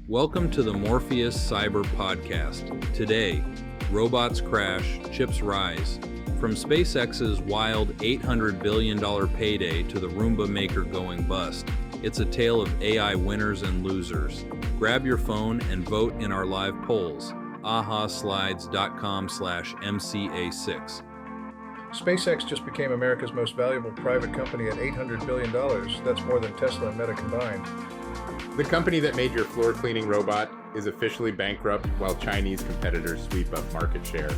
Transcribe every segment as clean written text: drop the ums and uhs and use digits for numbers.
Welcome to the Morpheus Cyber Podcast. Today, robots crash, chips rise. From SpaceX's wild $800 billion payday to the Roomba maker going bust, it's a tale of AI winners and losers. Grab your phone and vote in our live polls. ahaslides.com/MCA6. SpaceX just became America's most valuable private company at $800 billion. That's more than Tesla and Meta combined. The company that made your floor cleaning robot is officially bankrupt while Chinese competitors sweep up market share.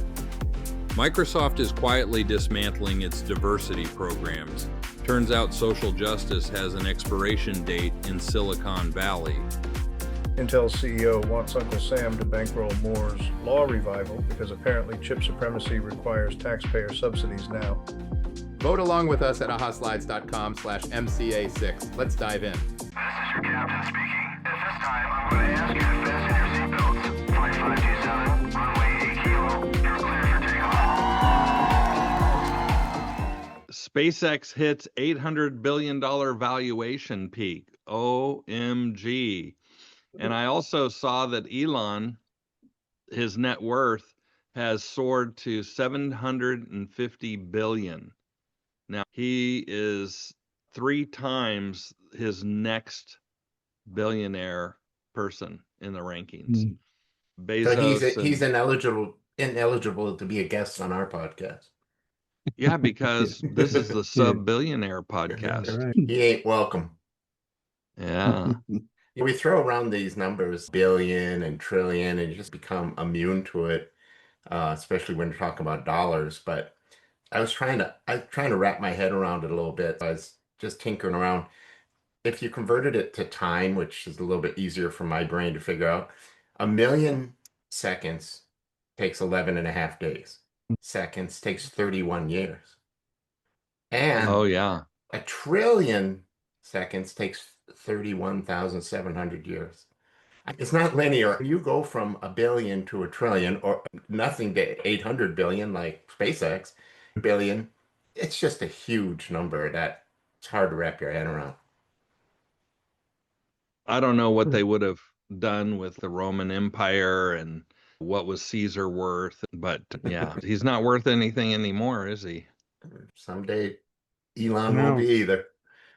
Microsoft is quietly dismantling its diversity programs. Turns out social justice has an expiration date in Silicon Valley. Intel's CEO wants Uncle Sam to bankroll Moore's law revival because apparently chip supremacy requires taxpayer subsidies now. Vote along with us at ahaslides.com/MCA6. Let's dive in. This is your captain speaking. At this time, I'm going to ask you to fasten your seatbelts. Flight 527, runway 8 kilo. You're clear for takeoff. SpaceX hits $800 billion valuation peak. OMG. And I also saw that Elon, his net worth has soared to $750 billion. Now, he is 3 times his next billionaire person in the rankings. Bezos. So he's ineligible to be a guest on our podcast. Yeah, because this is the sub-billionaire podcast. Right. He ain't welcome. Yeah. We throw around these numbers, billion and trillion, and you just become immune to it, especially when you're talking about dollars. But I was trying to wrap my head around it a little bit. I was just tinkering around. If you converted it to time, which is a little bit easier for my brain to figure out, 1 million seconds takes 11 and a half days. Seconds takes 31 years. And Oh, yeah. 1 trillion seconds takes 31,700 years. It's not linear. You go from 1 billion to 1 trillion, or nothing to 800 billion like SpaceX billion. It's just a huge number that it's hard to wrap your head around. I don't know what they would have done with the Roman Empire and what was Caesar worth, but yeah, he's not worth anything anymore, is he? Someday Elon won't be either.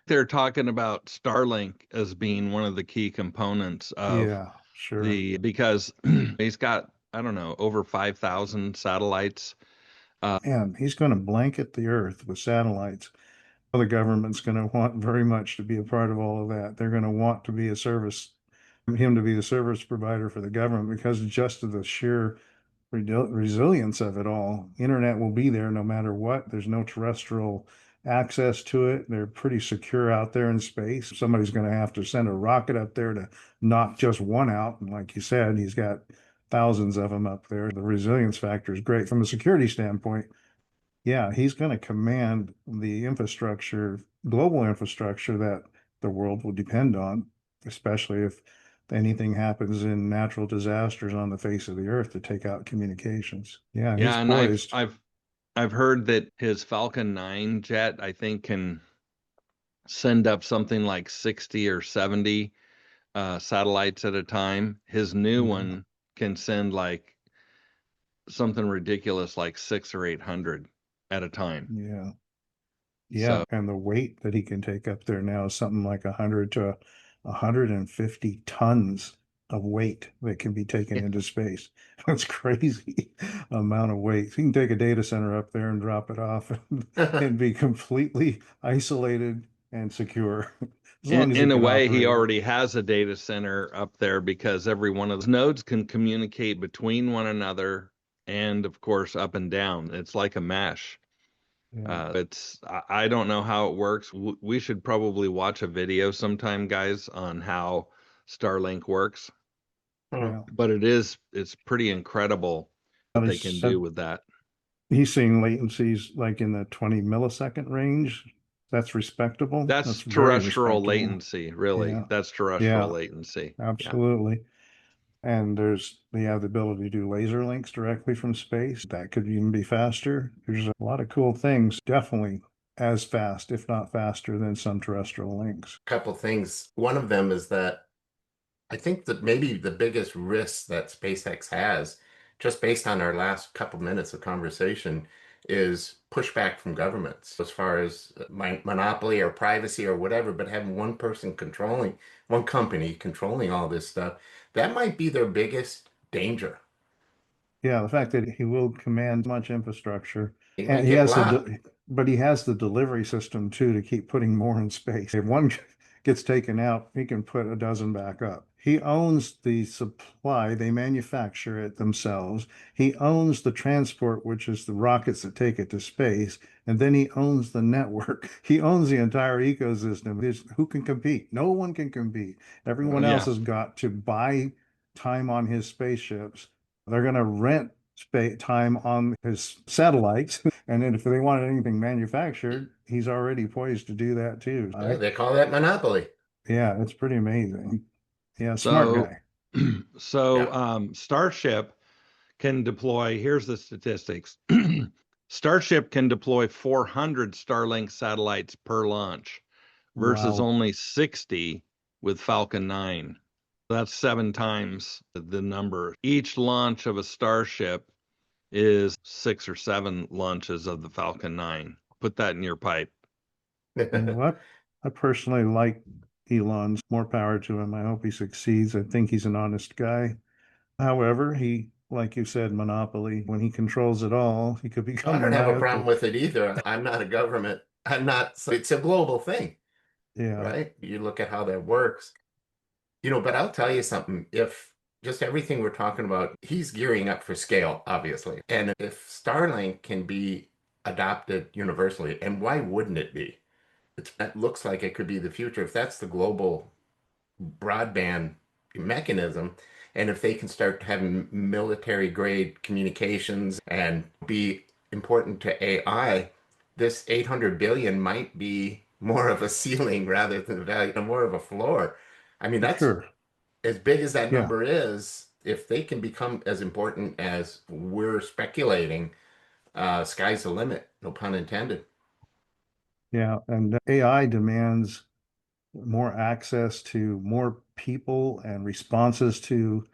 They're talking about Starlink as being one of the key components of because he's got, I don't know, over 5,000 satellites. And he's going to blanket the earth with satellites. The government's going to want very much to be a part of all of that. They're going to want to be him to be the service provider for the government because just of the sheer resilience of it all. Internet will be there no matter what. There's no terrestrial access to it. They're pretty secure out there in space. Somebody's going to have to send a rocket up there to knock just one out. And like you said, he's got thousands of them up there. The resilience factor is great. From a security standpoint, yeah, he's going to command the infrastructure, global infrastructure that the world will depend on, especially if anything happens in natural disasters on the face of the earth to take out communications. Yeah, he's poised. I've heard that his Falcon 9 jet, I think, can send up something like 60 or 70 satellites at a time. His new one can send like something ridiculous like 600 or 800 at a time. Yeah. And the weight that he can take up there now is something like 100 to 150 tons of weight that can be taken into space. That's crazy amount of weight. You can take a data center up there and drop it off and be completely isolated and secure. In a way, he already has a data center up there because every one of those nodes can communicate between one another and, of course, up and down. It's like a mesh. Yeah. I don't know how it works. We should probably watch a video sometime, guys, on how Starlink works. Yeah. But it's pretty incredible what they can do with that. He's seeing latencies like in the 20 millisecond range. That's respectable. That's terrestrial latency, really. Yeah. That's terrestrial latency. Absolutely. Yeah. And they have the ability to do laser links directly from space. That could even be faster. There's a lot of cool things. Definitely as fast, if not faster, than some terrestrial links. A couple things. One of them is that I think that maybe the biggest risk that SpaceX has, just based on our last couple minutes of conversation, is pushback from governments as far as monopoly or privacy or whatever, but having one person controlling, one company controlling all this stuff, that might be their biggest danger. Yeah, the fact that he will command much infrastructure, They and might he get has blocked. but he has the delivery system too to keep putting more in space. If one gets taken out, he can put a dozen back up. He owns the supply, they manufacture it themselves. He owns the transport, which is the rockets that take it to space, and then he owns the network. He owns the entire ecosystem. Who can compete? No one can compete. Everyone else Yeah. has got to buy time on his spaceships. They're going to rent time on his satellites. And then if they wanted anything manufactured, he's already poised to do that too. Yeah, they call that monopoly. Yeah, it's pretty amazing. Yeah, smart So, guy. so Yeah. Starship can deploy, here's the statistics. Starship can deploy 400 Starlink satellites per launch versus Wow. only 60 with Falcon 9. That's 7 times the number. Each launch of a Starship is 6 or 7 launches of the Falcon 9. Put that in your pipe. What? I personally like Elon's. More power to him. I hope he succeeds. I think he's an honest guy. However, he, like you said, monopoly. When he controls it all, he could I become don't have a problem maniacal. with it either. I'm not a government. I'm not, it's a global thing, Yeah, right? You look at how that works. But I'll tell you something. If just everything we're talking about, he's gearing up for scale, obviously. And if Starlink can be adopted universally, and why wouldn't it be? It looks like it could be the future. If that's the global broadband mechanism, and if they can start having military grade communications and be important to AI, this 800 billion might be more of a ceiling rather than a value, more of a floor. I mean, for that's sure. as big as that Yeah. number is. If they can become as important as we're speculating, sky's the limit, no pun intended. Yeah. And AI demands more access to more people and responses to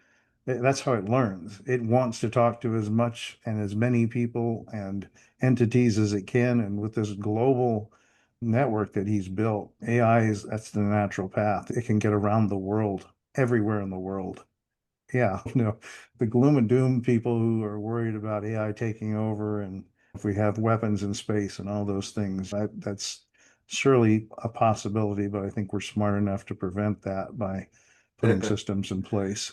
that's how it learns. It wants to talk to as much and as many people and entities as it can. And with this global network that he's built, AI is that's the natural path. It can get around the world, everywhere in the world. Yeah, the gloom and doom people who are worried about AI taking over and if we have weapons in space and all those things, that's surely a possibility, but I think we're smart enough to prevent that by putting systems in place.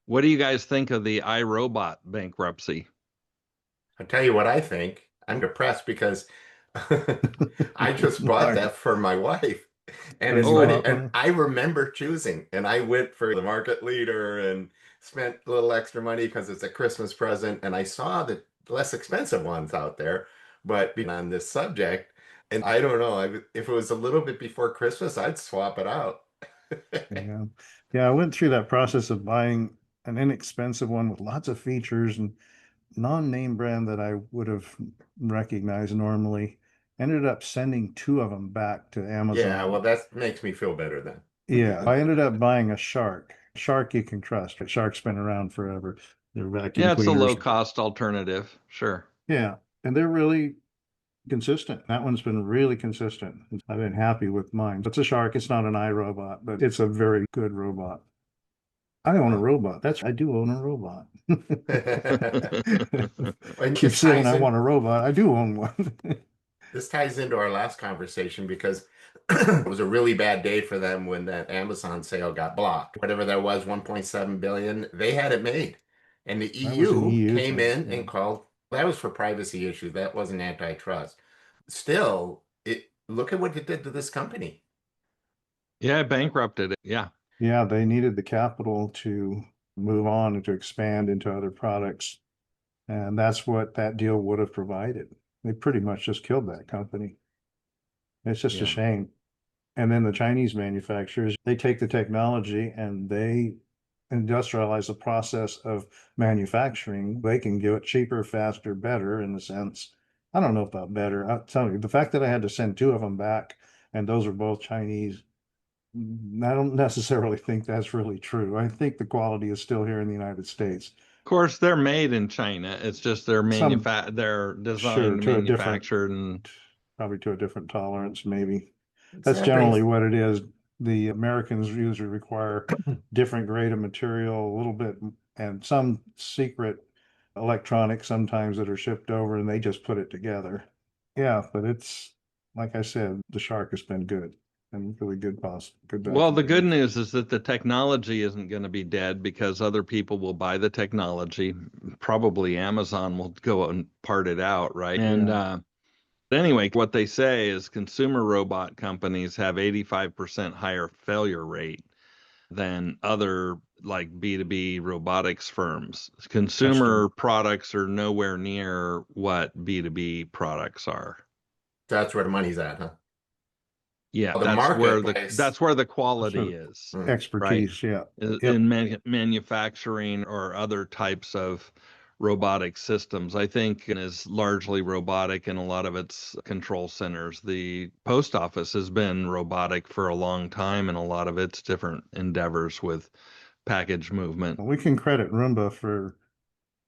What do you guys think of the iRobot bankruptcy? I'll tell you what I think. I'm depressed because I just bought Why? that for my wife. And Oh, it's you funny. Oh, bought And one? I remember choosing, and I went for the market leader and spent a little extra money because it's a Christmas present. And I saw the less expensive ones out there, but being on this subject, and I don't know, if it was a little bit before Christmas, I'd swap it out. Yeah. Yeah, I went through that process of buying an inexpensive one with lots of features and non-name brand that I would have recognized normally. Ended up sending two of them back to Yeah, Amazon. well, that makes me feel better Yeah, I then. ended up buying a Shark. Shark you can trust. Shark's been around forever. They're vacuum yeah, it's a low cleaners. cost alternative. Sure. Yeah, and they're really consistent. That one's been really consistent. I've been happy with mine. It's a Shark. It's not an iRobot, but it's a very good robot. I own a Wow. robot. I do own a robot. And Keep this saying ties I in want a robot. I do own one. This ties into our last conversation because it was a really bad day for them when that Amazon sale got blocked. Whatever that was, 1.7 billion, they had it made. And the That was an EU EU came thing. in Yeah. and called, that was for privacy issues. That wasn't antitrust. Still, look at what it did to this company. Yeah, bankrupted it. Yeah. Yeah, they needed the capital to move on and to expand into other products. And that's what that deal would have provided. They pretty much just killed that company. It's just a Yeah. shame. And then the Chinese manufacturers, they take the technology and they industrialize the process of manufacturing. They can do it cheaper, faster, better in the sense. I don't know about better. I'll tell you, the fact that I had to send two of them back and those are both Chinese I don't necessarily think that's really true. I think the quality is still here in the United States. Of course, they're made in China. It's just Some, they're sure, designed, to a different, manufactured, and probably to a different tolerance, maybe. So That's that brings generally what it is. The Americans usually require different grade of material, a little bit, and some secret electronics sometimes that are shipped over and they just put it together. Yeah, but it's, like I said, the shark has been good and really good back well, in the good business. news is that the technology isn't going to be dead because other people will buy the technology. Probably Amazon will go and part it out, right? And Yeah. anyway, what they say is consumer robot companies have 85% higher failure rate than other like B2B robotics firms. Customer. Consumer products are nowhere near what B2B products are. that's where the money's at, huh? Yeah, The marketplace. that's where the That's sort quality of is, Mm. right? expertise. Yeah. Yep. In manufacturing or other types of robotic systems. I think is largely robotic in a lot of its control centers. The post office has been robotic for a long time in a lot of its different endeavors with package movement. We can credit Roomba for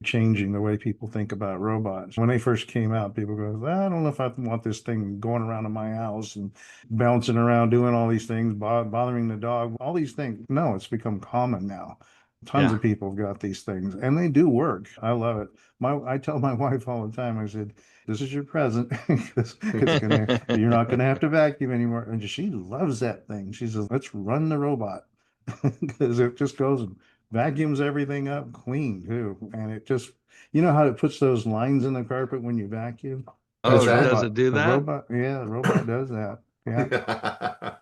changing the way people think about robots. When they first came out, people go, I don't know if I want this thing going around in my house and bouncing around, doing all these things, bothering the dog, all these things. No, it's become common now. Tons Yeah. of people have got these things and they do work. I love it. I tell my wife all the time, I said, this is your present because you're not gonna have to vacuum anymore. And she loves that thing. She says, let's run the robot because it just goes and vacuums everything up clean too. And it just, you know how it puts those lines in the carpet when you vacuum? Does Oh, That's that? does it robot. do The that? robot, yeah, the robot does that. Yeah.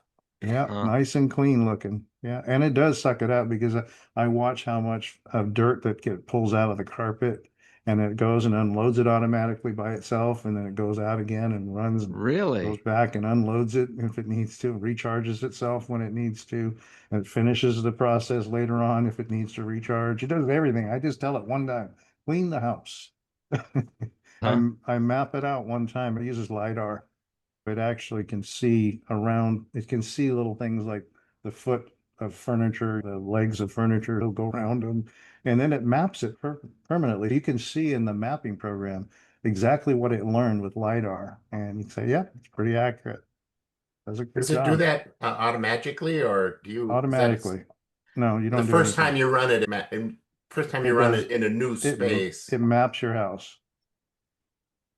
Yeah, Huh. nice and clean looking. Yeah, and it does suck it out because I watch how much of dirt that get pulls out of the carpet and it goes and unloads it automatically by itself and then it goes out again and runs and goes Really? back and unloads it if it needs to, recharges itself when it needs to, and it finishes the process later on if it needs to recharge. It does everything. I just tell it one time, clean the house. Huh? I map it out one time. It uses LiDAR. It actually can see around, it can see little things like the foot of furniture, the legs of furniture, it'll go around them. And then it maps it permanently. You can see in the mapping program exactly what it learned with LiDAR. And you say, yeah, it's pretty accurate. Does a good Does it do job that automatically, or do you? Is that automatically. No, you the don't do first anything. time you run it? First time you It run does, it in a new it, space. it maps your house.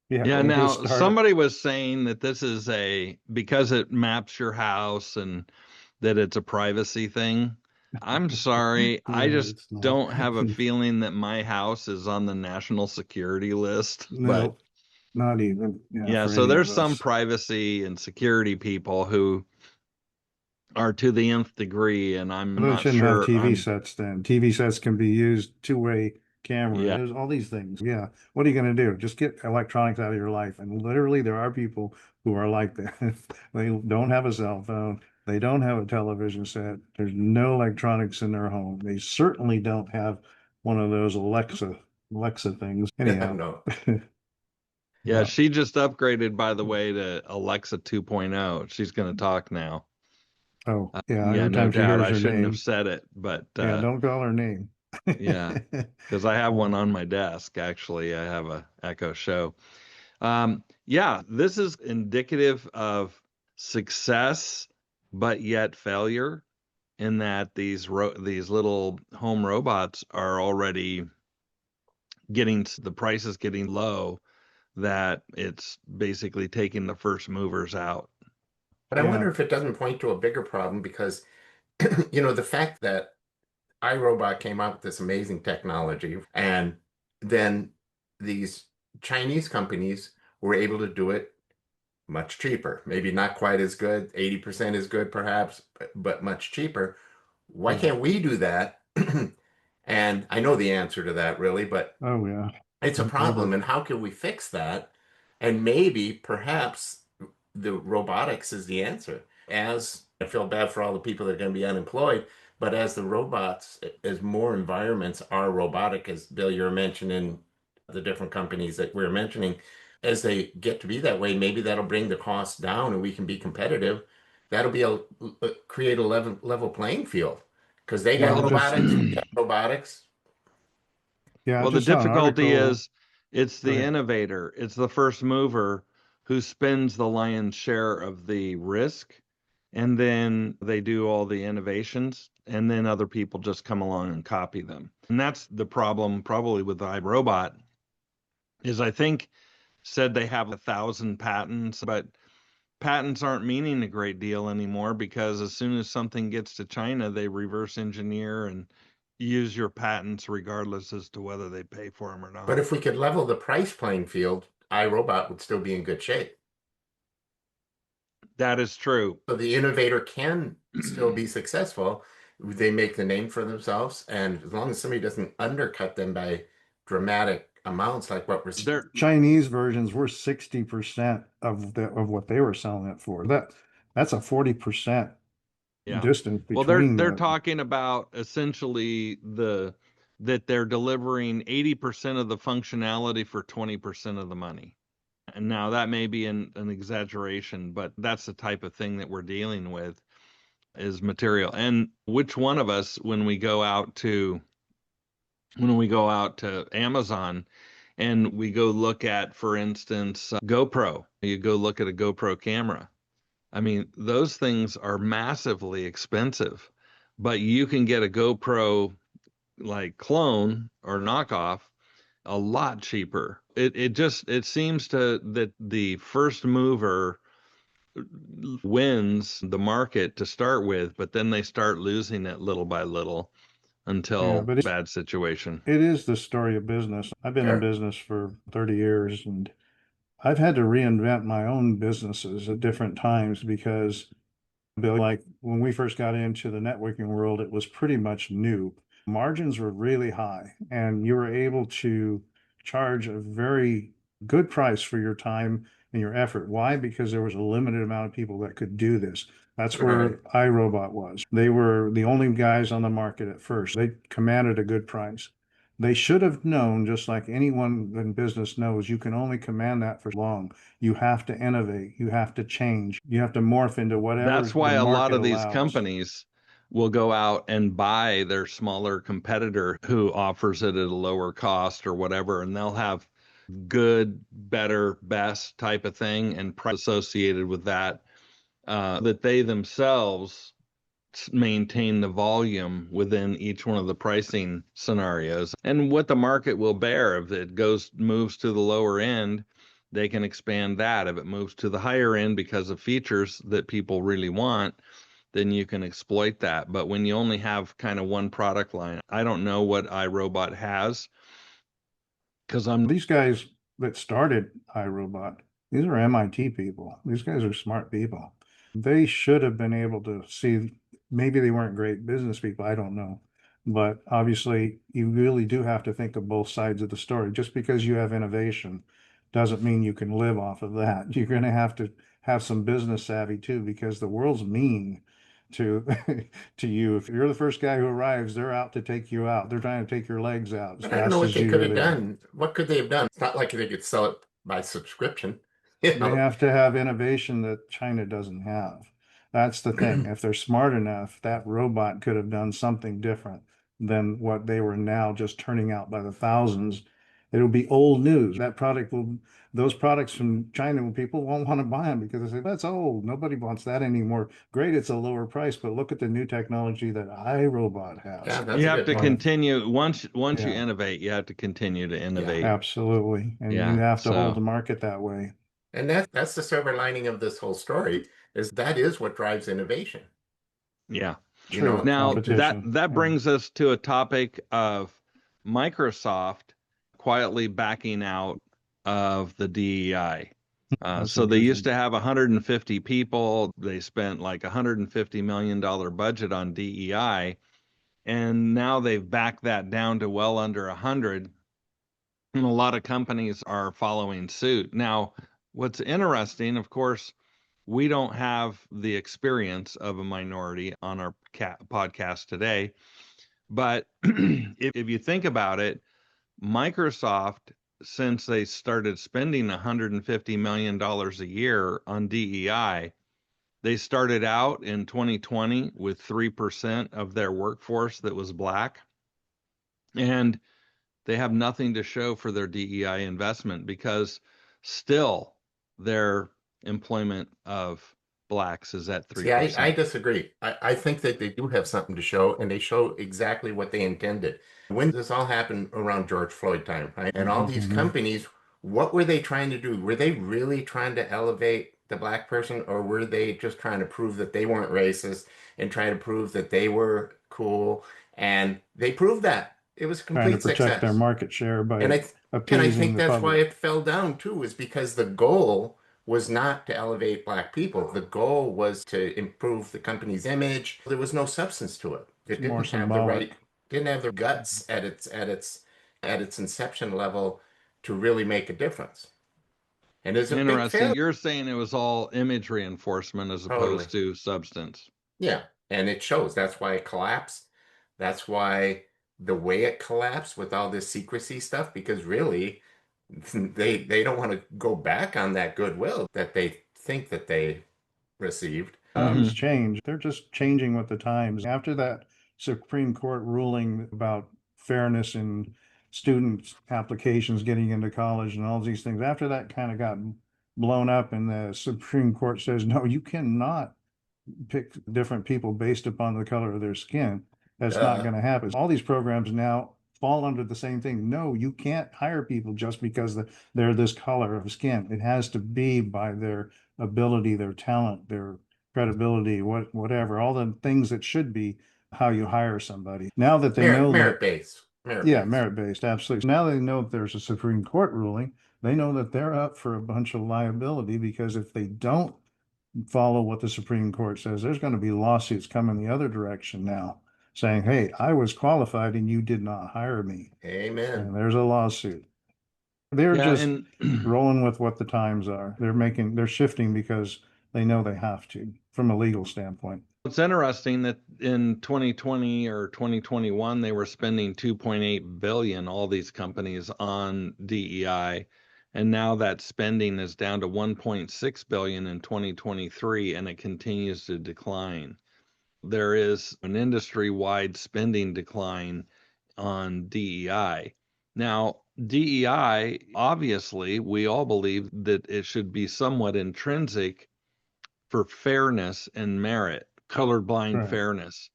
Yeah, Yeah, when you just now start it. somebody was saying that this is because it maps your house and that it's a privacy thing. I'm sorry, I Yeah, just it's not. don't have a feeling that my house is on the national security list. But No, not even, yeah, yeah, for so any of there's some us. privacy and security people who are to the nth degree, and I'm They not shouldn't have sure TV I'm, sets then. TV sets can be used two-way camera. yeah. There's all these things. Yeah. What are you going to do? Just get electronics out of your life. And literally, there are people who are like that. They don't have a cell phone. They don't have a television set. There's no electronics in their home. They certainly don't have one of those Alexa things. Anyhow, No. Yeah, yeah. she just upgraded, by the way, to Alexa 2.0. She's going to talk now. Oh, yeah. Yeah, Every no time she doubt. hears I her shouldn't have name, said it, but yeah, don't call her name. yeah, because I have one on my desk. Actually, I have a Echo Show. Yeah, this is indicative of success, but yet failure in that these little home robots are already getting the prices getting low, that it's basically taking the first movers out. But I Yeah. wonder if it doesn't point to a bigger problem because, the fact that iRobot came out with this amazing technology, and then these Chinese companies were able to do it much cheaper. Maybe not quite as good, 80% as good perhaps, but much cheaper. Why Yeah. can't we do that? And I know the answer to that really, but Oh, yeah. it's a No problem. problem. And how can we fix that? And maybe, perhaps, the robotics is the answer. As I feel bad for all the people that are going to be unemployed, but as the robots, as more environments are robotic, as Bill, you're mentioning the different companies that we're mentioning, as they get to be that way, maybe that'll bring the cost down and we can be competitive. that'll be create a level playing field because they got Well, Well, just robotics, we got robotics. yeah, well, the just saw an difficulty article. is it's Go the ahead. innovator, it's the first mover who spends the lion's share of the risk, and then they do all the innovations, and then other people just come along and copy them. And that's the problem probably with iRobot is I think said they have 1,000 patents, but patents aren't meaning a great deal anymore because as soon as something gets to China, they reverse engineer and use your patents regardless as to whether they pay for them or But not. if we could level the price playing field, iRobot would still be in good shape. That is true. So the innovator can still be successful. They make the name for themselves, and as long as somebody doesn't undercut them by dramatic amounts like what we're There, Chinese versions were 60% of what they were selling it for. That's a 40% yeah. distance Well, they're between they're the. talking about essentially that they're delivering 80% of the functionality for 20% of the money. And now that may be an exaggeration, but that's the type of thing that we're dealing with is material. And which one of us, when we go out to Amazon and we go look at, for instance, GoPro, you go look at a GoPro camera. I mean, those things are massively expensive, but you can get a GoPro like clone or knockoff a lot cheaper. It seems to that the first mover wins the market to start with, but then they start losing it little by little Yeah, until but bad situation. it is the story of business. I've been in sure. business for 30 years and I've had to reinvent my own businesses at different times because Bill, like when we first got into the networking world, it was pretty much new. Margins were really high, and you were able to charge a very good price for your time and your effort. Why? Because there was a limited amount of people that could do this. That's Right. where iRobot was. They were the only guys on the market at first. They commanded a good price. They should have known, just like anyone in business knows, you can only command that for long. You have to innovate, you have to change, you have to morph into whatever That's the why a lot market of these allows. companies will go out and buy their smaller competitor who offers it at a lower cost or whatever, and they'll have good, better, best type of thing and price associated with that, that they themselves maintain the volume within each one of the pricing scenarios and what the market will bear. If it moves to the lower end, they can expand that. If it moves to the higher end because of features that people really want, then you can exploit that. But when you only have kind of one product line, I don't know what iRobot has because I'm These guys that started iRobot, these are MIT people. These guys are smart people. They should have been able to see, maybe they weren't great business people, I don't know. But obviously, you really do have to think of both sides of the story. Just because you have innovation doesn't mean you can live off of that. You're going to have some business savvy too, because the world's mean to to you. If you're the first guy who arrives, they're out to take you out. They're trying to take your legs out as But I don't know fast what as they could you have they done. What could they have done? It's not like they could sell it by subscription. You They know, have to have innovation that China doesn't have. That's the thing. If they're smart enough, that robot could have done something different than what they were now just turning out by the thousands. It'll be old news. Those products from China, people won't want to buy them because they say, that's old. Nobody wants that anymore. Great, it's a lower price, but look at the new technology that iRobot has. yeah, that's you a have good to point. continue once you Yeah, innovate, you have to continue to Yeah. innovate. absolutely. And you Yeah. have to hold the So, market that way. And that's the silver lining of this whole story is that is what drives innovation. yeah. You True, know, Now that competition. that Yeah, brings us to a topic of Microsoft quietly backing out of the DEI. that's So they used interesting. to have 150 people. They spent like $150 million budget on DEI, and now they've backed that down to well under 100. And a lot of companies are following suit. Now, what's interesting, of course, we don't have the experience of a minority on our podcast today. But if you think about it, Microsoft, since they started spending $150 million a year on DEI, They started out in 2020 with 3% of their workforce that was black, and they have nothing to show for their DEI investment because still their employment of blacks is at See, I 3%. disagree. I think that they do have something to show, and they show exactly what they intended. When this all happened around George Floyd time, right? And all these Mhm. companies, what were they trying to do? Were they really trying to elevate the black person, or were they just trying to prove that they weren't racist and trying to prove that they were cool? And they proved that. It was a Trying to complete protect their success. market share And by I appeasing think the that's why public. it fell down too, is because the goal was not to elevate black people. The goal was to improve the company's image. There was no substance to it. It's It more didn't have the symbolic. right, didn't have the guts at its inception level to really make a difference. And there's a big Interesting. failure. You're saying it was all image reinforcement as Totally. opposed to substance. Yeah. And it shows. That's why it collapsed. That's why the way it collapsed with all this secrecy stuff, because really they don't want to go back on that goodwill that they think that they received. Times Hmm. change. They're just changing with the times. After that Supreme Court ruling about fairness in student applications getting into college and all these things, after that kind of got blown up and the Supreme Court says, no, you cannot pick different people based upon the color of their skin. That's not Uh, going to happen. All these programs now fall under the same thing. No, you can't hire people just because they're this color of skin. It has to be by their ability, their talent, their credibility, whatever, all the things that should be how you hire somebody. Now that they know that, merit yeah, based. merit based, absolutely. Now they know that there's a Supreme Court ruling. They know that they're up for a bunch of liability because if they don't follow what the Supreme Court says, there's going to be lawsuits coming the other direction now saying, hey, I was qualified and you did not hire me. Amen. And there's a lawsuit. They're Yeah, just and rolling with what the times are. They're shifting because they know they have to from a legal standpoint. it's interesting that in 2020 or 2021 they were spending 2.8 billion, all these companies, on DEI, and now that spending is down to 1.6 billion in 2023 and it continues to decline. There is an industry-wide spending decline on DEI. Now, DEI, obviously, we all believe that it should be somewhat intrinsic for fairness and merit, colorblind Right. fairness.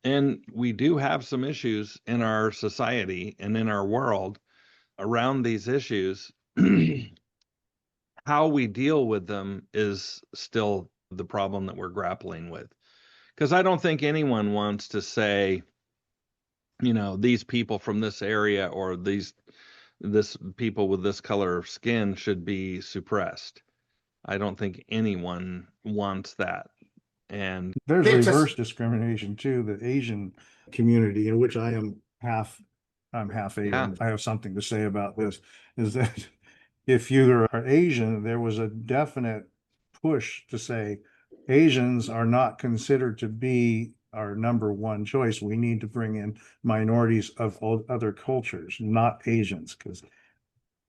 And we do have some issues in our society and in our world around these issues. How we deal with them is still the problem that we're grappling with. Because I don't think anyone wants to say, these people from this area or this people with this color of skin should be suppressed. I don't think anyone wants that. And There's It's reverse just discrimination too. The Asian community, in which I'm half yeah, Asian. I have something to say about this, is that if you are Asian, there was a definite push to say Asians are not considered to be our number one choice. We need to bring in minorities of other cultures, not Asians, because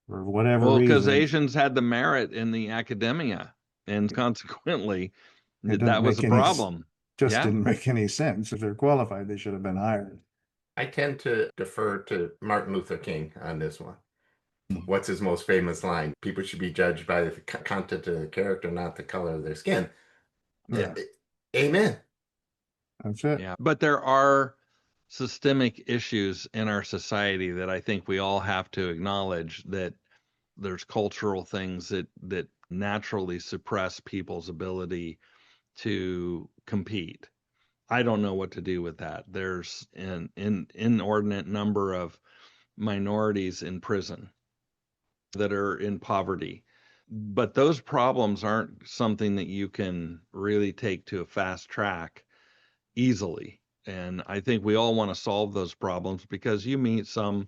for whatever well, because reason, Asians had the merit in the academia, and consequently, it didn't that was make a any, problem. just Yeah. didn't make any sense. If they're qualified, they should have been hired. I tend to defer to Martin Luther King on this one. What's his most famous line? People should be judged by the content of the character, not the color of their skin. Yeah, Amen. that's it. Yeah. But there are systemic issues in our society that I think we all have to acknowledge, that there's cultural things that naturally suppress people's ability to compete. I don't know what to do with that. There's an inordinate number of minorities in prison that are in poverty. But those problems aren't something that you can really take to a fast track easily. And I think we all want to solve those problems because you meet some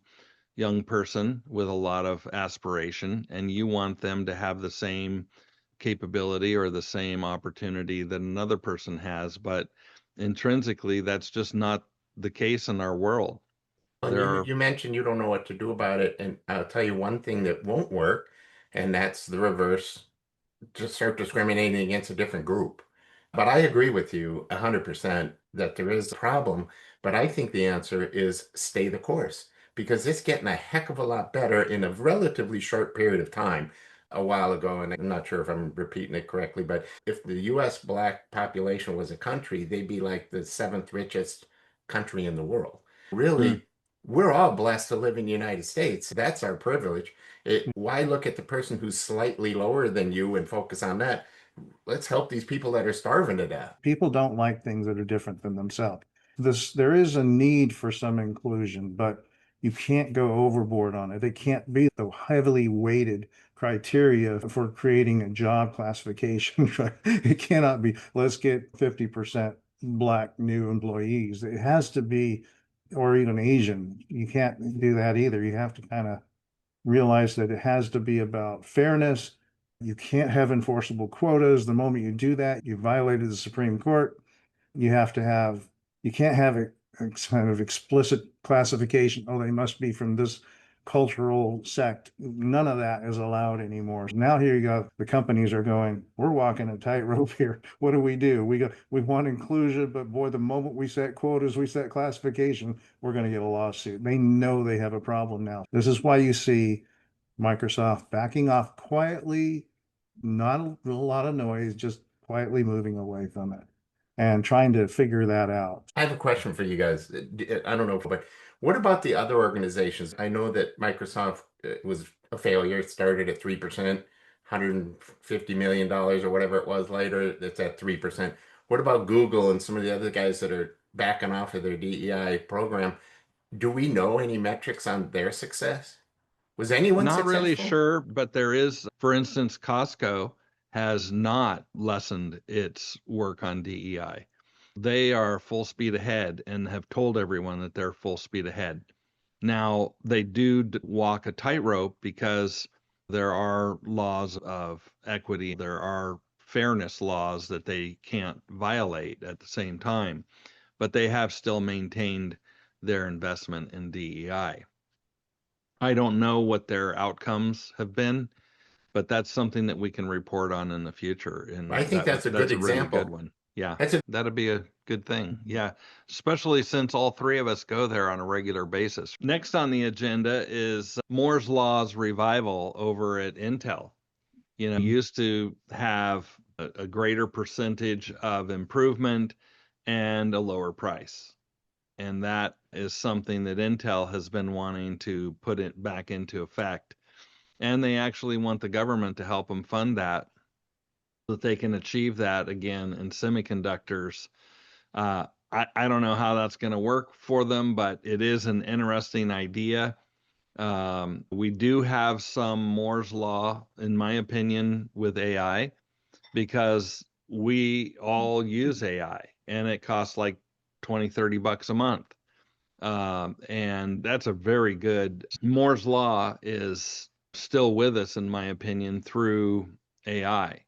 young person with a lot of aspiration and you want them to have the same capability or the same opportunity that another person has. But intrinsically, that's just not the case in our world. And There you are, you mentioned you don't know what to do about it, and I'll tell you one thing that won't work, and that's the reverse. Just start discriminating against a different group. But I agree with you 100% that there is a problem. But I think the answer is stay the course because it's getting a heck of a lot better in a relatively short period of time. A while ago, and I'm not sure if I'm repeating it correctly, but if the US black population was a country, they'd be like the seventh richest country in the world. Mm. Really, we're all blessed to live in the United States. That's our privilege. Why look at the person who's slightly lower than you and focus on that? Let's help these people that are starving to death. People don't like things that are different than themselves. There is a need for some inclusion, but you can't go overboard on it. It can't be the heavily weighted criteria for creating a job classification. It cannot be, let's get 50% black new employees. It has to be, or even Asian. You can't do that either. You have to kind of realize that it has to be about fairness. You can't have enforceable quotas. The moment you do that, you violated the Supreme Court. You have to have, you can't have a kind of explicit classification. Oh, they must be from this cultural sect. None of that is allowed anymore. Now here you go. The companies are going, we're walking a tightrope here. What do? We want inclusion, but boy, the moment we set quotas, we set classification, we're going to get a lawsuit. They know they have a problem now. This is why you see Microsoft backing off quietly, not a lot of noise, just quietly moving away from it and trying to figure that out. I have a question for you guys. I don't know, but what about the other organizations? I know that Microsoft was a failure. It started at 3%, $150 million or whatever it was later. It's at 3%. What about Google and some of the other guys that are backing off of their DEI program? Do we know any metrics on their success? Was anyone Not really successful? sure, but there is, for instance, Costco has not lessened its work on DEI. They are full speed ahead and have told everyone that they're full speed ahead. Now, they do walk a tightrope because there are laws of equity, there are fairness laws that they can't violate at the same time, but they have still maintained their investment in DEI. I don't know what their outcomes have been, but that's something that we can report on in the future. I And think that's a good that's a really good example. one. Yeah, That's a that'd be a good thing. Yeah, especially since all three of us go there on a regular basis. Next on the agenda is Moore's Law's revival over at Intel. You know, used to have a greater percentage of improvement and a lower price. And that is something that Intel has been wanting to put it back into effect. And they actually want the government to help them fund that so that they can achieve that again in semiconductors. I don't know how that's going to work for them, but it is an interesting idea. We do have some Moore's Law, in my opinion, with AI because we all use AI and it costs like 20, $30 a month. And that's a very good. Moore's Law is still with us, in my opinion, through AI.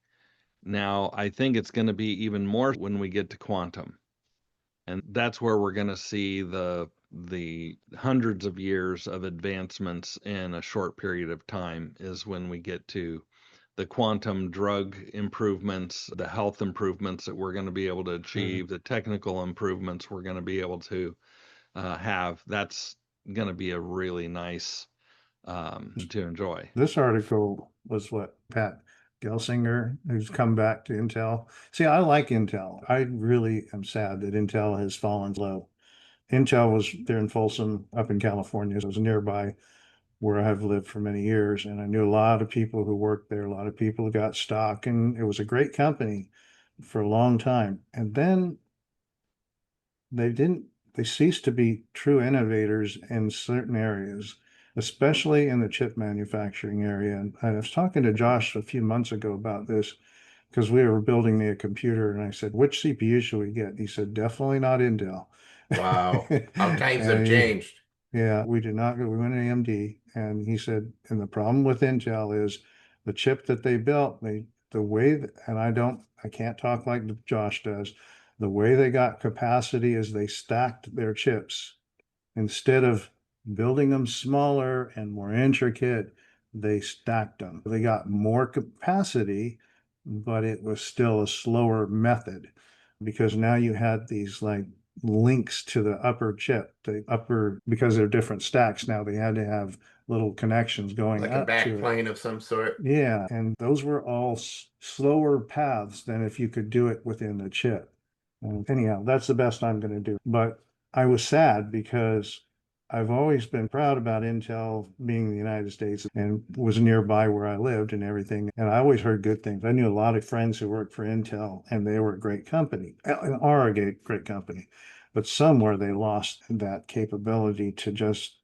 Now, I think it's going to be even more when we get to quantum. And that's where we're going to see the hundreds of years of advancements in a short period of time is when we get to the quantum drug improvements, the health improvements that we're going to be able to achieve, the technical improvements we're going to be able to have. That's going to be a really nice to enjoy. This article was what Pat Gelsinger, who's come back to Intel. See, I like Intel. I really am sad that Intel has fallen low. Intel was there in Folsom up in California. It was nearby where I've lived for many years. And I knew a lot of people who worked there, a lot of people who got stock, and it was a great company for a long time. And then they ceased to be true innovators in certain areas, especially in the chip manufacturing area. And I was talking to Josh a few months ago about this because we were building me a computer and I said, which CPU should we get? He said, definitely not Intel. wow. How times have And changed. yeah, we did not go, we went to AMD. And he said, and the problem with Intel is the chip that they built, the way that, and I can't talk like Josh does. The way they got capacity is they stacked their chips. Instead of building them smaller and more intricate, they stacked them. They got more capacity, but it was still a slower method because now you had these like links to the upper chip, because they're different stacks now, they had to have little connections going Like a up to it. backplane of some sort. Yeah, and those were all slower paths than if you could do it within the chip. Anyhow, that's the best I'm going to do. But I was sad because I've always been proud about Intel being in the United States and was nearby where I lived and everything. And I always heard good things. I knew a lot of friends who worked for Intel, and they were a great company and are a great company. But somewhere they lost that capability to just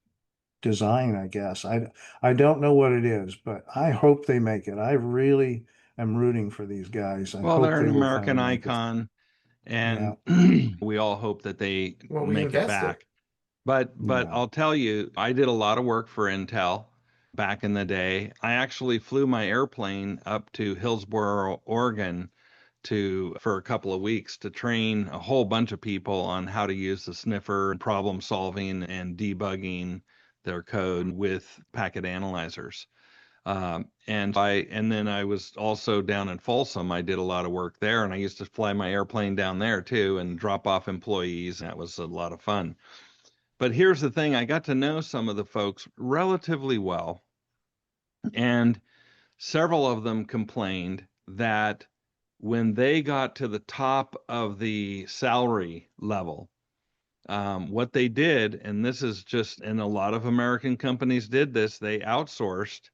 design, I guess. I don't know what it is, but I hope they make it. I really am rooting for these guys. I Well, hope they're they an will American finally make it. icon, and Yeah, we all hope that they Well, we make it invested. back. But yeah. I'll tell you, I did a lot of work for Intel back in the day. I actually flew my airplane up to Hillsboro, Oregon for a couple of weeks to train a whole bunch of people on how to use the sniffer and problem solving and debugging their code with packet analyzers. And then I was also down in Folsom. I did a lot of work there, and I used to fly my airplane down there too and drop off employees. That was a lot of fun. But here's the thing, I got to know some of the folks relatively well, and several of them complained that when they got to the top of the salary level, what they did, and this is just, and a lot of American companies did this, they outsourced,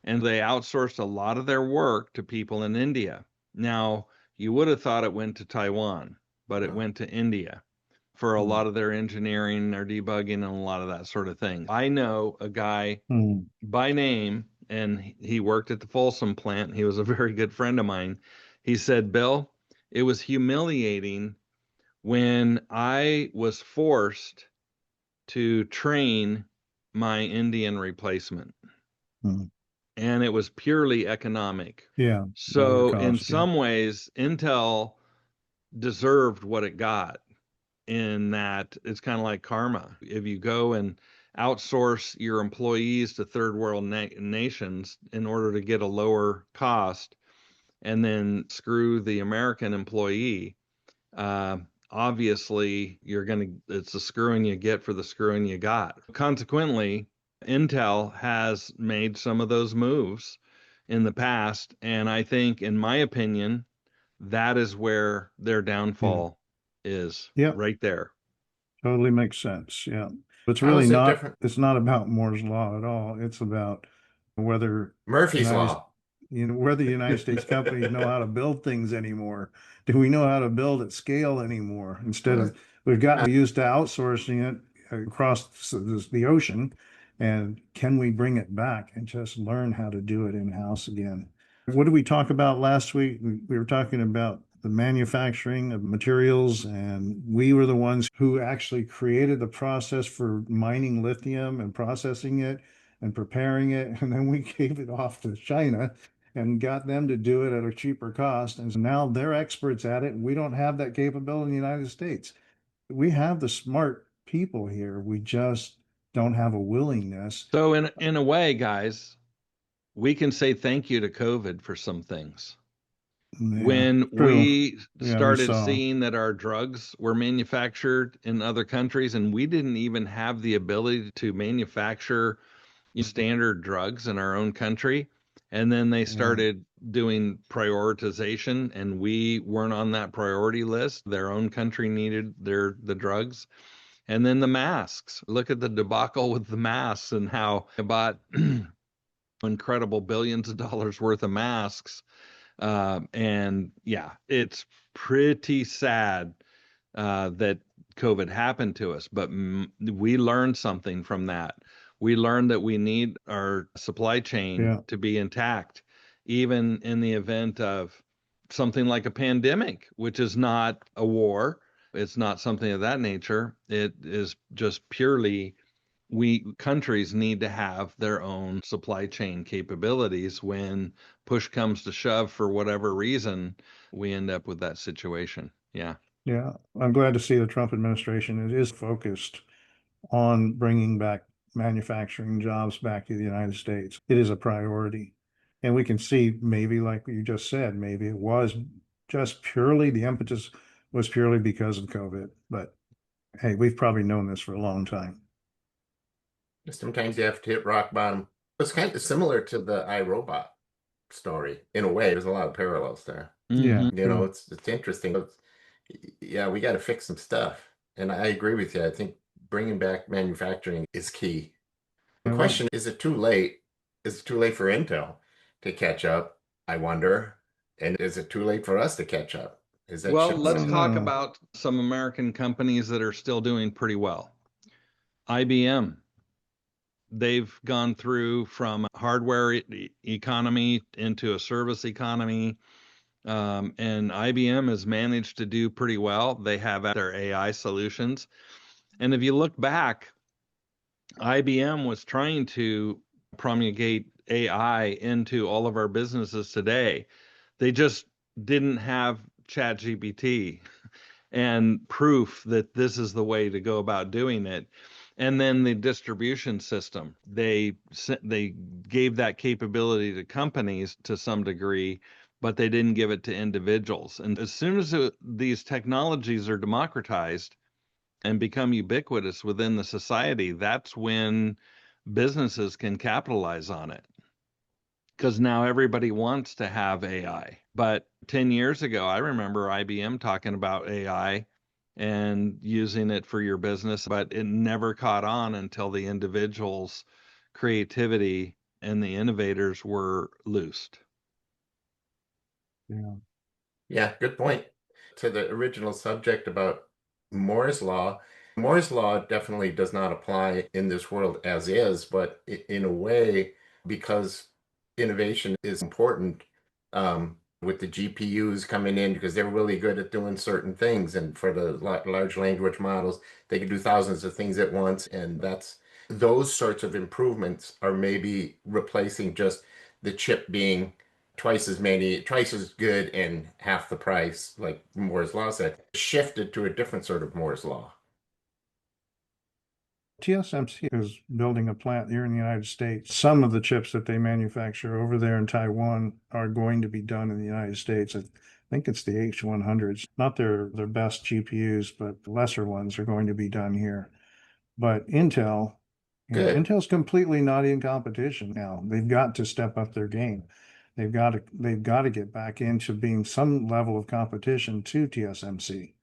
and they outsourced a lot of their work to people in India. Now, you would have thought it went to Taiwan, but it No. went to India for a Hmm. lot of their engineering, their debugging, and a lot of that sort of thing. I know a guy Hmm. by name, and he worked at the Folsom plant. He was a very good friend of mine. He said, Bill, it was humiliating when I was forced to train my Indian replacement, Hmm. and it was purely economic. Yeah, lower So, in cost. Yeah. some ways, Intel deserved what it got, in that it's kind of like karma. If you go and outsource your employees to third world nations in order to get a lower cost, and then screw the American employee, uh, obviously it's the screwing you get for the screwing you got. Consequently, Intel has made some of those moves in the past, and I think, in my opinion, that is where their Yeah. downfall is, Yeah. right there. Totally makes sense. Yeah. It's How really is it not, different? it's not about Moore's law at all. It's about whether Murphy's United, Law. whether the United States companies know how to build things anymore. Do we know how to build at scale anymore? Instead Well, of, we've gotten used to outsourcing it across the ocean. And can we bring it back and just learn how to do it in-house again? What did we talk about last week? We were talking about the manufacturing of materials, and we were the ones who actually created the process for mining lithium and processing it and preparing it. And then we gave it off to China and got them to do it at a cheaper cost. And so now they're experts at it, and we don't have that capability in the United States. We have the smart people here. We just don't have a willingness. So, in a way, guys, we can say thank you to COVID for some things. Yeah, When true. we Yeah, we started saw. seeing that our drugs were manufactured in other countries, and we didn't even have the ability to manufacture standard drugs in our own country, and then they Yeah, started doing prioritization, and we weren't on that priority list. Their own country needed the drugs. And then the masks. Look at the debacle with the masks, and how they bought incredible billions of dollars worth of masks. And yeah, it's pretty sad that COVID happened to us, but we learned something from that. We learned that we need our supply chain yeah, to be intact, even in the event of something like a pandemic, which is not a war. It's not something of that nature. It is just purely, we countries need to have their own supply chain capabilities. When push comes to shove, for whatever reason, we end up with that situation. Yeah. yeah. I'm glad to see the Trump administration is focused on bringing back manufacturing jobs back to the United States. It is a priority. And we can see maybe, like you just said, maybe it was just purely the impetus was purely because of COVID. But hey, we've probably known this for a long time. Sometimes you have to hit rock bottom. It's kind of similar to the iRobot story in a way. There's a lot of parallels there. Yeah. Mhm. You know, it's interesting. Yeah, we got to fix some stuff. And I agree with you. I think bringing back manufacturing is key. The And what, question, is it too late? Is it too late for Intel to catch up? I wonder. And is it too late for us to catch up? Is that Well, ship I let's don't sailed? talk know. about some American companies that are still doing pretty well. IBM, they've gone through from a hardware economy into a service economy. And IBM has managed to do pretty well. They have their AI solutions. And if you look back, IBM was trying to promulgate AI into all of our businesses today. They just didn't have ChatGPT and proof that this is the way to go about doing it. And then the distribution system, they gave that capability to companies to some degree, but they didn't give it to individuals. And as soon as these technologies are democratized and become ubiquitous within the society, that's when businesses can capitalize on it. Because now everybody wants to have AI. But 10 years ago, I remember IBM talking about AI and using it for your business, but it never caught on until the individual's creativity and the innovators were loosed. Yeah. Yeah, good point. To the original subject about Moore's Law, Moore's Law definitely does not apply in this world as is, but in a way, because innovation is important, with the GPUs coming in, because they're really good at doing certain things. And for the large language models, they can do thousands of things at once. And those sorts of improvements are maybe replacing just the chip being twice as good and half the price, like Moore's Law said, shifted to a different sort of Moore's Law. TSMC is building a plant here in the United States. Some of the chips that they manufacture over there in Taiwan are going to be done in the United States. I think it's the H100s, not their best GPUs, but the lesser ones are going to be done here. But Intel, Good. Intel's completely not in competition now. They've got to step up their game. They've got to get back into being some level of competition to TSMC.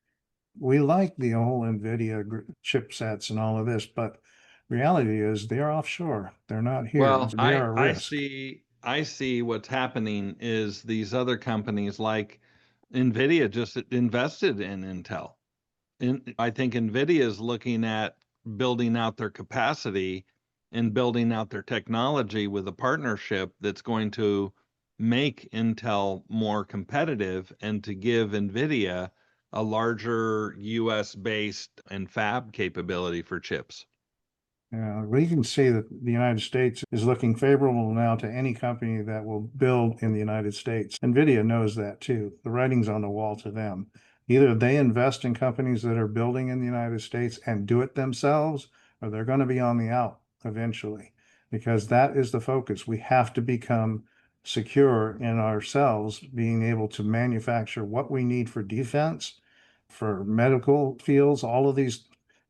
We like the whole NVIDIA chipsets and all of this, but reality is they're offshore. They're not here. Well, They I are a I risk. see I see what's happening is these other companies like Nvidia just invested in Intel. I think Nvidia is looking at building out their capacity and building out their technology with a partnership that's going to make Intel more competitive and to give Nvidia a larger US based and fab capability for chips. We can see that the United States is looking favorable now to any company that will build in the United States. NVIDIA knows that too. The writing's on the wall to them. Either they invest in companies that are building in the United States and do it themselves, or they're going to be on the out eventually, because that is the focus. We have to become secure in ourselves, being able to manufacture what we need for defense, for medical fields, all of these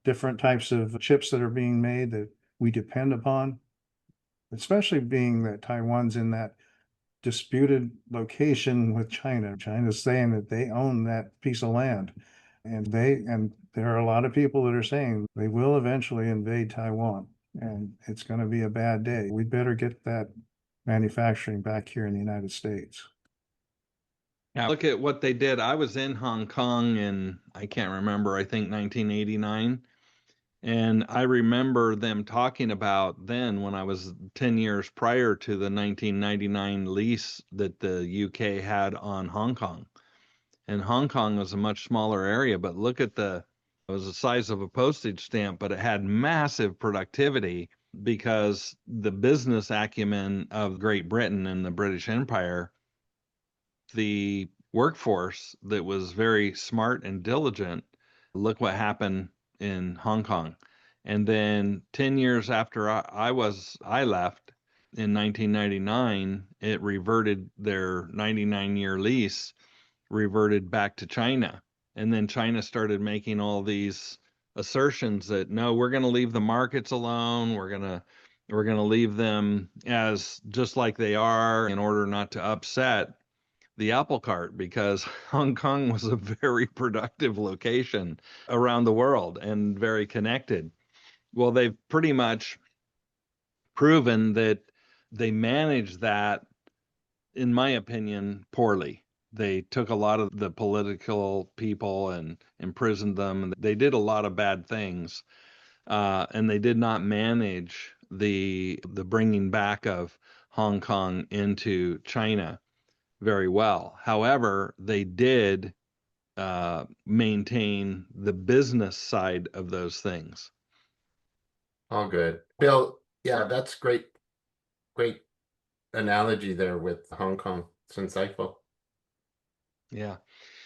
different types of chips that are being made that we depend upon, especially being that Taiwan's in that disputed location with China. China's saying that they own that piece of land. And there are a lot of people that are saying they will eventually invade Taiwan. And it's going to be a bad day. We better get that manufacturing back here in the United States. Now, look at what they did. I was in Hong Kong in, I can't remember, I think 1989. And I remember them talking about then when I was 10 years prior to the 1999 lease that the UK had on Hong Kong. And Hong Kong was a much smaller area, but look at it was the size of a postage stamp, but it had massive productivity because the business acumen of Great Britain and the British Empire, the workforce that was very smart and diligent. Look what happened in Hong Kong. And then 10 years after I left, in 1999, it reverted their 99-year lease, reverted back to China. And then China started making all these assertions that no, we're going to leave the markets alone. We're going to leave them as just like they are in order not to upset the apple cart, because Hong Kong was a very productive location around the world and very connected. Well, they've pretty much proven that they managed that, in my opinion, poorly. They took a lot of the political people and imprisoned them, and they did a lot of bad things. And they did not manage the bringing back of Hong Kong into China very well. However, they did maintain the business side of those things. All good. Bill, yeah, that's great analogy there with Hong Kong. It's insightful. Yeah.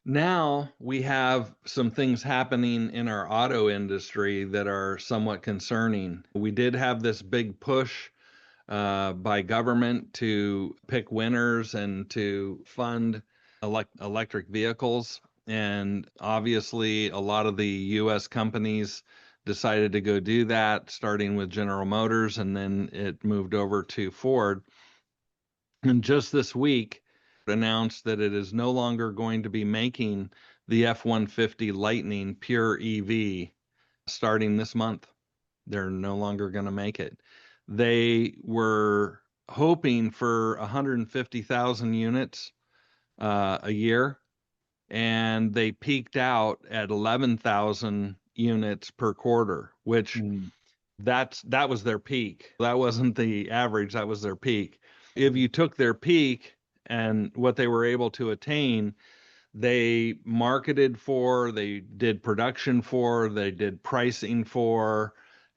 Now we have some things happening in our auto industry that are somewhat concerning. We did have this big push by government to pick winners and to fund electric vehicles. And obviously, a lot of the US companies decided to go do that, starting with General Motors, and then it moved over to Ford. And just this week, announced that it is no longer going to be making the F-150 Lightning pure EV starting this month. They're no longer going to make it. They were hoping for 150,000 units a year, and they peaked out at 11,000 units per quarter, which that was their peak. That wasn't the average, that was their peak. If you took their peak and what they were able to attain, they marketed for, they did production for, they did pricing for,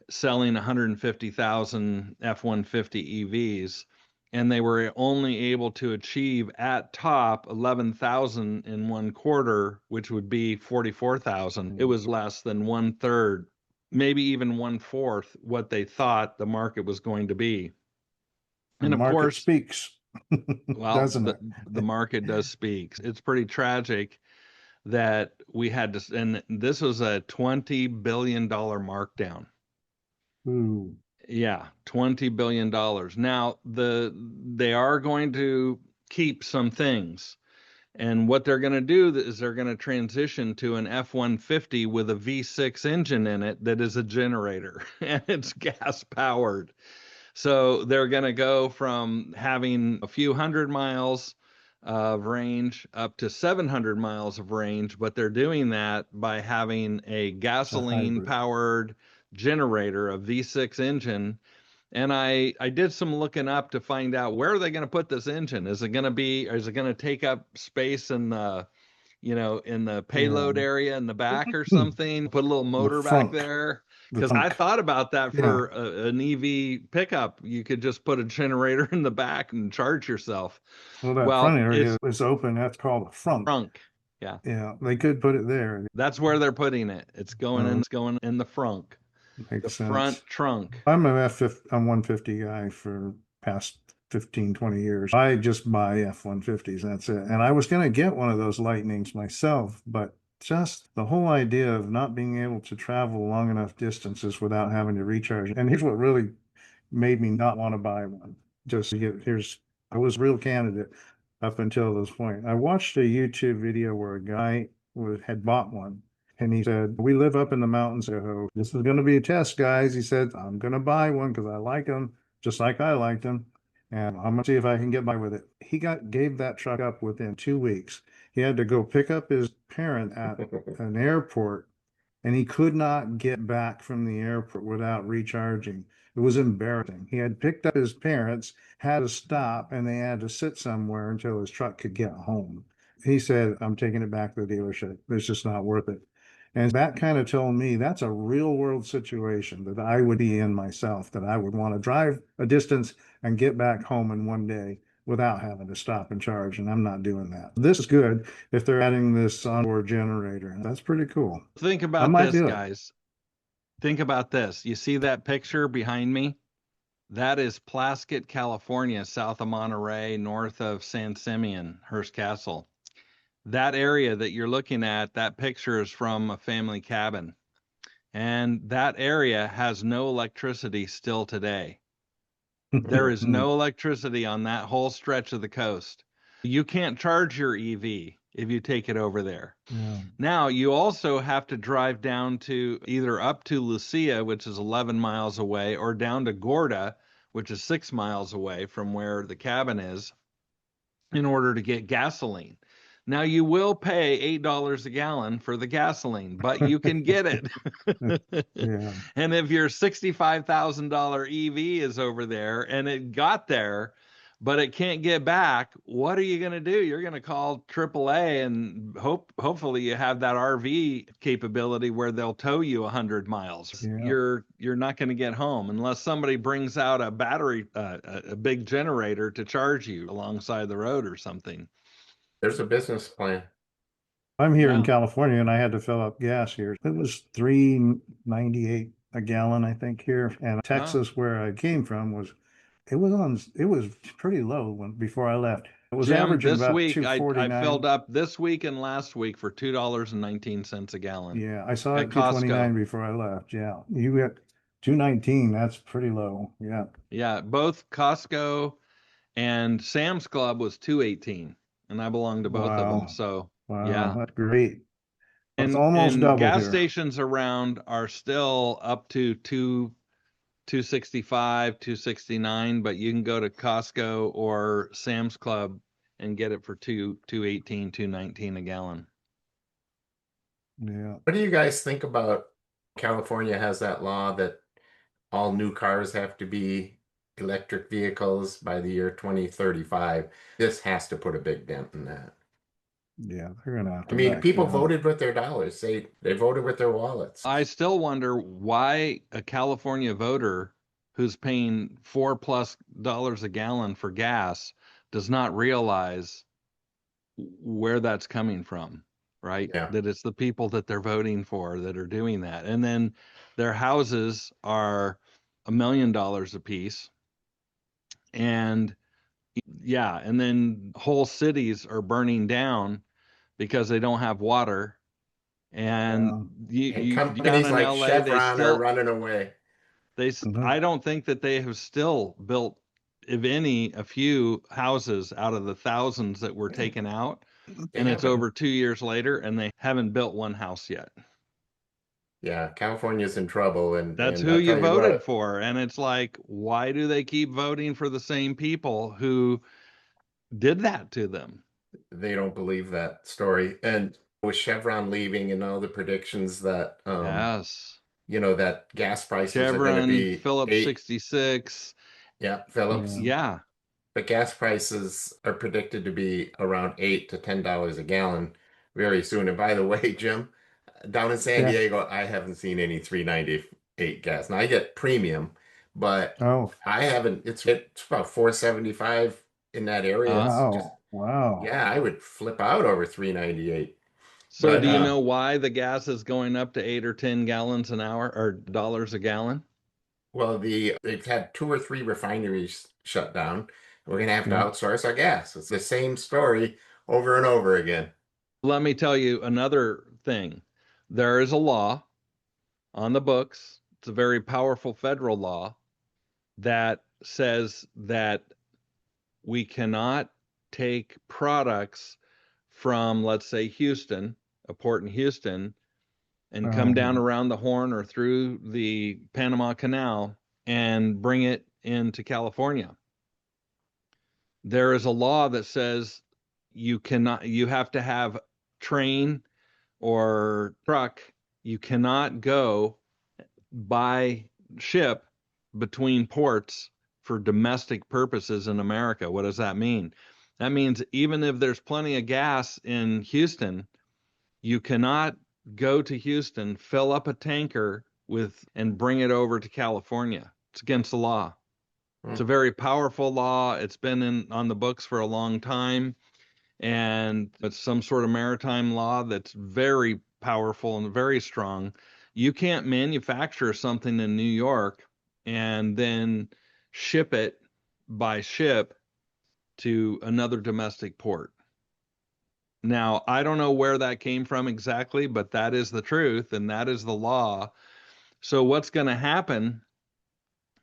selling 150,000 F-150 EVs, and they were only able to achieve at top 11,000 in one quarter, which would be 44,000. It was less than 1/3, maybe even 1/4 what they thought the market was going to be. And the of market course, speaks, well, doesn't it? the market does speak. It's pretty tragic that we had to, and this was a $20 billion markdown. Ooh. Yeah, $20 billion. Now, they are going to keep some things. And what they're going to do is they're going to transition to an F-150 with a V6 engine in it that is a generator, and it's gas powered. So they're going to go from having a few hundred miles of range up to 700 miles of range, but they're doing that by having a gasoline powered generator, a V6 engine. And I did some looking up to find out, where are they going to put this engine? Is it going to take up space in the, in the payload area in the back or something? Put a little motor back there? Because I thought about that for an EV pickup. You could just put a generator in the back and charge yourself. Well, that front area is open. That's called a frunk. Frunk. Yeah. Yeah, they could put it there. That's where they're putting it. It's going in the frunk. Makes the sense. Front trunk. I'm an F-150 guy for past 15, 20 years. I just buy F-150s. That's it. And I was going to get one of those Lightnings myself, but just the whole idea of not being able to travel long enough distances without having to recharge. And here's what really made me not want to buy one. I was a real candidate up until this point. I watched a YouTube video where a guy had bought one. And he said, we live up in the mountains. So this is going to be a test, guys. He said, I'm going to buy one because I like them, just like I liked them. And I'm going to see if I can get by with it. He gave that truck up within 2 weeks. He had to go pick up his parent at an airport, and he could not get back from the airport without recharging. It was embarrassing. He had picked up his parents, had to stop, and they had to sit somewhere until his truck could get home. He said, I'm taking it back to the dealership. It's just not worth it. And that kind of told me that's a real world situation that I would be in myself, that I would want to drive a distance and get back home in one day without having to stop and charge. And I'm not doing that. This is good if they're adding this onboard generator. That's pretty cool. Think about this, guys. Think about this. You see that picture behind me? That is Plaskett, California, south of Monterey, north of San Simeon, Hearst Castle. That area that you're looking at, that picture is from a family cabin. And that area has no electricity still today. There is no electricity on that whole stretch of the coast. You can't charge your EV if you take it over there. Yeah. Now, you also have to drive down to either up to Lucia, which is 11 miles away, or down to Gorda, which is 6 miles away from where the cabin is, in order to get gasoline. Now, you will pay $8 a gallon for the gasoline, but you can get it. Yeah. And if your $65,000 EV is over there and it got there, but it can't get back, what are you going to do? You're going to call AAA and hopefully you have that RV capability where they'll tow you 100 miles. Yeah. You're not going to get home unless somebody brings out a battery, a big generator to charge you alongside the road or something. There's a business plan. I'm here in Yeah. California and I had to fill up gas here. It was $3.98 a gallon, I think, here. And Texas, where I came from, it was pretty low before I left. It was Jim, averaging this about week I $2.49. filled up this week and last week for $2.19 a gallon. Yeah, I saw at it $2.29 Costco. before I left. Yeah, you got $2.19. That's pretty low. Yeah. Yeah, both Costco and Sam's Club was $2.18, and I belong to both of them. Wow. So Wow, yeah, that's great. It's and almost doubled gas here. stations around are still up to 265, 269, but you can go to Costco or Sam's Club and get it for 218, 219 a gallon. Yeah. What do you guys think about California has that law that all new cars have to be electric vehicles by the year 2035? This has to put a big dent in that. Yeah, they're gonna have I to mean, back people down. voted with their dollars. They voted with their wallets. I still wonder why a California voter who's paying $4+ a gallon for gas does not realize where that's coming from, right? Yeah. That it's the people that they're voting for that are doing that. And then their houses are $1 million a piece. And yeah, and then whole cities are burning down because they don't have water. And And you down companies in like LA, they Chevron are still running away. I don't think that they have still built, if any, a few houses out of the thousands that were taken out. They And it's haven't. over 2 years later, and they haven't built one house yet. Yeah, California's in trouble, and That's and who I'll you tell you voted what, for. And it's like, why do they keep voting for the same people who did that to them? they don't believe that story. And with Chevron leaving and all the predictions that Yes. that gas prices are going to Chevron, be Phillips 8, 66. yeah, Phillips. Yeah. But gas prices are predicted to be around $8 to $10 a gallon very soon. And by the way, Jim, down in San Yeah. Diego, I haven't seen any 398 gas. Now I get premium, but Oh, I haven't. It's about 475 in that area. It's just, wow. yeah, I would flip out over 398. So But do you know why the gas is going up to 8 or 10 gallons an hour or dollars a gallon? well, they've had 2 or 3 refineries shut down. We're gonna have to Yeah. outsource our gas. It's the same story over and over again. Let me tell you another thing. There is a law on the books. It's a very powerful federal law that says that we cannot take products from, let's say, Houston, a port in Houston, and come down around the Horn or through the Panama Canal and bring it into California. There is a law that says you have to have train or truck. You cannot go by ship between ports for domestic purposes in America. What does that mean? That means even if there's plenty of gas in Houston, you cannot go to Houston, fill up a tanker and bring it over to California. It's against the law. It's a very powerful law. It's been on the books for a long time, and it's some sort of maritime law that's very powerful and very strong. You can't manufacture something in New York and then ship it by ship to another domestic port. Now, I don't know where that came from exactly, but that is the truth and that is the law. So what's going to happen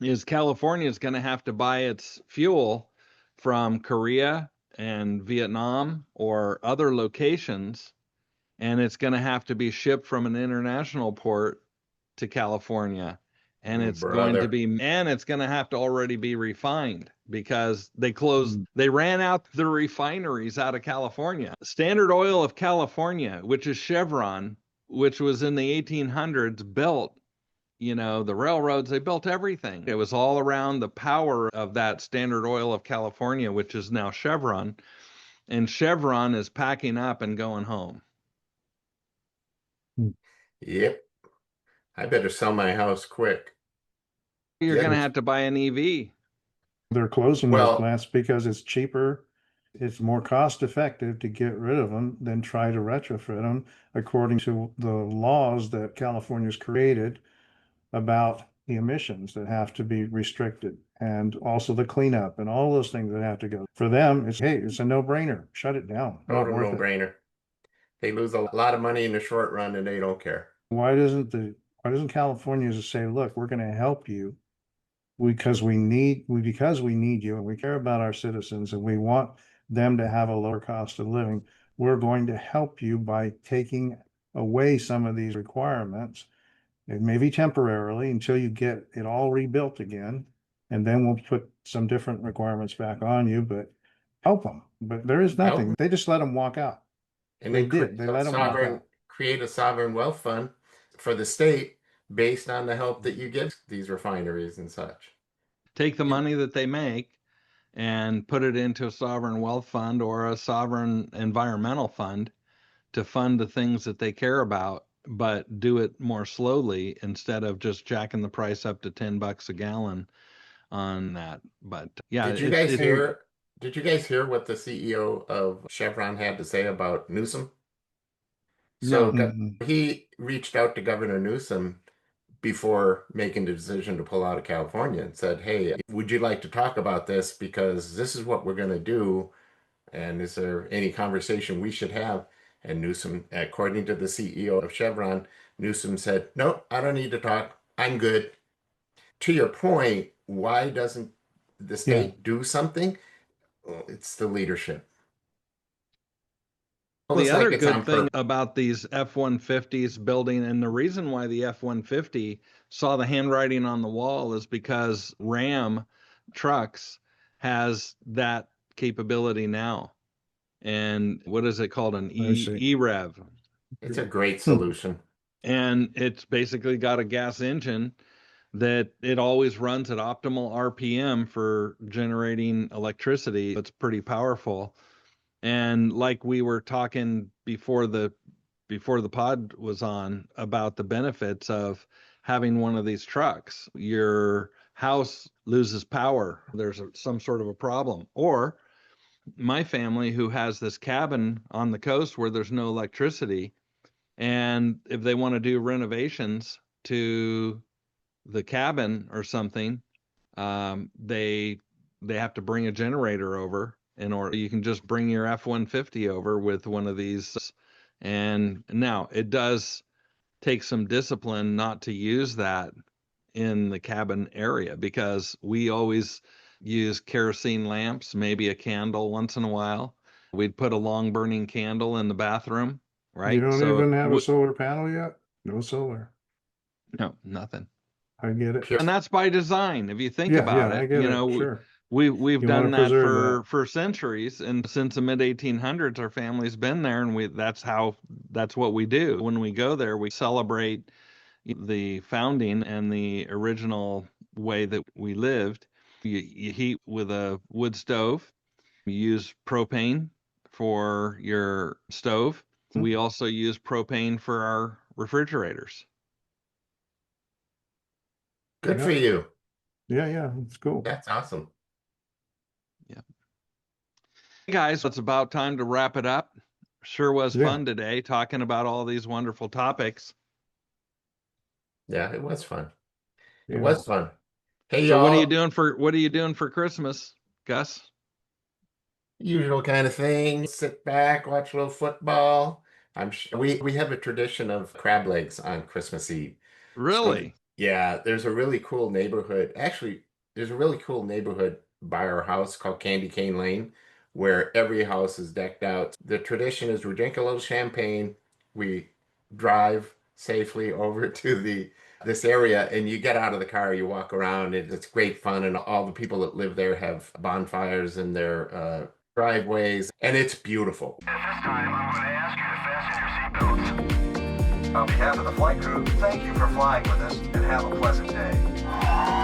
is California is going to have to buy its fuel from Korea and Vietnam or other locations, and it's going to have to be shipped from an international port to California. And it's going to be, and it's going to have to already be refined because they ran out the refineries out of California. Standard Oil of California, which is Chevron, which was in the 1800s, built, the railroads, they built everything. It was all around the power of that Standard Oil of California, which is now Chevron. And Chevron is packing up and going home. Yep. I better sell my house quick. You're going to have to buy an EV. They're closing those plants because it's cheaper. It's more cost effective to get rid of them than try to retrofit them according to the laws that California's created about the emissions that have to be restricted and also the cleanup and all those things that have to go. For them, it's a no-brainer. Shut it down. Total no-brainer. They lose a lot of money in the short run and they don't care. Why doesn't California just say, look, we're going to help you because we need you and we care about our citizens and we want them to have a lower cost of living. We're going to help you by taking away some of these requirements, and maybe temporarily until you get it all rebuilt again. And then we'll put some different requirements back on you, but help them. But there is nothing. They just let them walk out. And they let them walk out. Create a sovereign wealth fund for the state based on the help that you give these refineries and such. Take the money that they make and put it into a sovereign wealth fund or a sovereign environmental fund to fund the things that they care about, but do it more slowly instead of just jacking the price up to $10 a gallon on that. But yeah, did you guys hear what the CEO of Chevron had to say about Newsom? So he reached out to Governor Newsom before making the decision to pull out of California and said, hey, would you like to talk about this? Because this is what we're going to do. And is there any conversation we should have? And Newsom, according to the CEO of Chevron, Newsom said, no, I don't need to talk. I'm good. To your point, why doesn't the state do something? Well, it's the leadership. The other good thing about these F-150s building, and the reason why the F-150 saw the handwriting on the wall is because Ram Trucks has that capability now. And what is it called? An E-Rev. It's a great solution. And it's basically got a gas engine that it always runs at optimal RPM for generating electricity. It's pretty powerful. And like we were talking before the pod was on about the benefits of having one of these trucks, your house loses power. There's some sort of a problem. Or my family who has this cabin on the coast where there's no electricity, and if they want to do renovations to the cabin or something, they have to bring a generator over. Or you can just bring your F-150 over with one of these. And now it does take some discipline not to use that in the cabin area because we always use kerosene lamps, maybe a candle once in a while. We'd put a long burning candle in the bathroom, right? You don't even have a solar panel yet? No solar. No, nothing. I get it. And that's by design. If you think about it, I get it. Sure. We've done that for centuries, and since the mid 1800s, our family's been there, and that's what we do. When we go there, we celebrate the founding and the original way that we lived. You heat with a wood stove. You use propane for your stove. We also use propane for our refrigerators. Good for you. Yeah, it's cool. That's awesome. Yeah. Hey guys, it's about time to wrap it up. Sure was fun today talking about all these wonderful topics. Yeah, it was fun. It was fun. Hey So what are you y'all, doing for Christmas, Gus? usual kind of thing. Sit back, watch a little football. We have a tradition of crab legs on Christmas Eve. So Really? yeah, there's a really cool neighborhood. Actually, there's a really cool neighborhood by our house called Candy Cane Lane, where every house is decked out. The tradition is we drink a little champagne, we drive safely over to the this area, and you get out of the car, you walk around, it's great fun, and all the people that live there have bonfires in their driveways, and it's beautiful. At this time, I'm going to ask you to fasten your seatbelts. On behalf of the flight crew, thank you for flying with us and have a pleasant day.